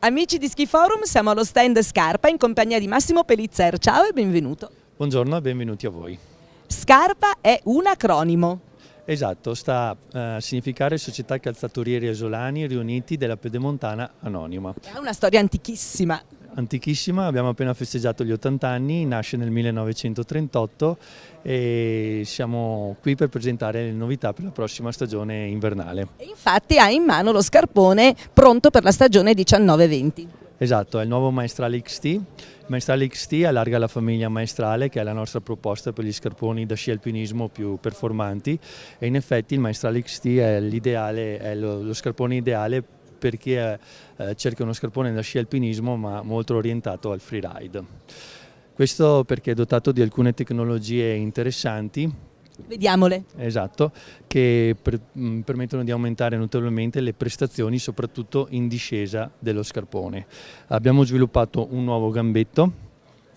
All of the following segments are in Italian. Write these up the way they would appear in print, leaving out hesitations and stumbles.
Amici di Ski Forum, siamo allo stand Scarpa in compagnia di Massimo Pelizzer. Ciao e benvenuto. Buongiorno e benvenuti a voi. Scarpa è un acronimo. Esatto, sta a significare Società Calzatorieri Asolani Riuniti della Pedemontana Anonima. Ha una storia antichissima. Antichissima, abbiamo appena festeggiato gli 80 anni, nasce nel 1938 e siamo qui per presentare le novità per la prossima stagione invernale. E infatti ha in mano lo scarpone pronto per la stagione 19-20. Esatto, è il nuovo Maestrale XT. Il Maestrale XT allarga la famiglia Maestrale, che è la nostra proposta per gli scarponi da sci alpinismo più performanti, e in effetti il Maestrale XT è l'ideale, è lo scarpone ideale per chi cerca uno scarpone da sci alpinismo ma molto orientato al freeride. Questo perché è dotato di alcune tecnologie interessanti. Vediamole. Esatto, che permettono di aumentare notevolmente le prestazioni, soprattutto in discesa dello scarpone. Abbiamo sviluppato un nuovo gambetto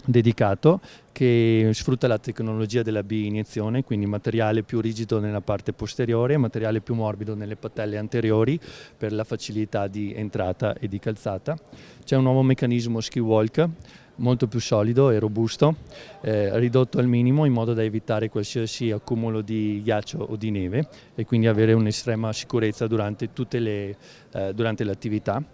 dedicato che sfrutta la tecnologia della bi-iniezione, quindi materiale più rigido nella parte posteriore, materiale più morbido nelle patelle anteriori per la facilità di entrata e di calzata. C'è un nuovo meccanismo ski walk molto più solido e robusto, ridotto al minimo in modo da evitare qualsiasi accumulo di ghiaccio o di neve e quindi avere un'estrema sicurezza durante l'attività.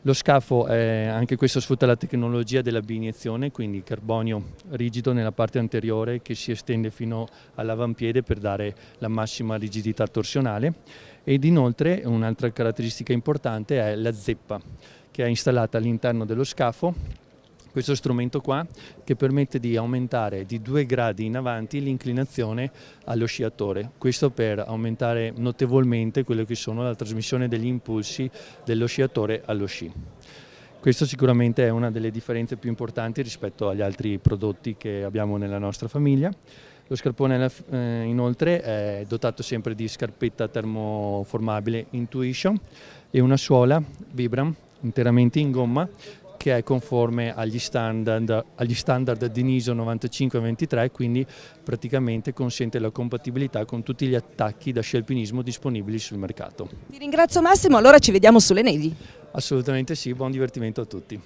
Lo scafo, anche questo sfrutta la tecnologia della bi-iniezione, quindi carbonio rigido nella parte anteriore che si estende fino all'avampiede per dare la massima rigidità torsionale, ed inoltre un'altra caratteristica importante è la zeppa che è installata all'interno dello scafo. Questo strumento qua che permette di aumentare di 2 gradi in avanti l'inclinazione allo sciatore, questo per aumentare notevolmente quello che sono la trasmissione degli impulsi dello sciatore allo sci. Questo sicuramente è una delle differenze più importanti rispetto agli altri prodotti che abbiamo nella nostra famiglia. Lo scarpone inoltre è dotato sempre di scarpetta termoformabile Intuition e una suola Vibram interamente in gomma che è conforme agli standard di ISO 9523, quindi praticamente consente la compatibilità con tutti gli attacchi da sci alpinismo disponibili sul mercato. Ti ringrazio Massimo, allora ci vediamo sulle nevi. Assolutamente sì, buon divertimento a tutti.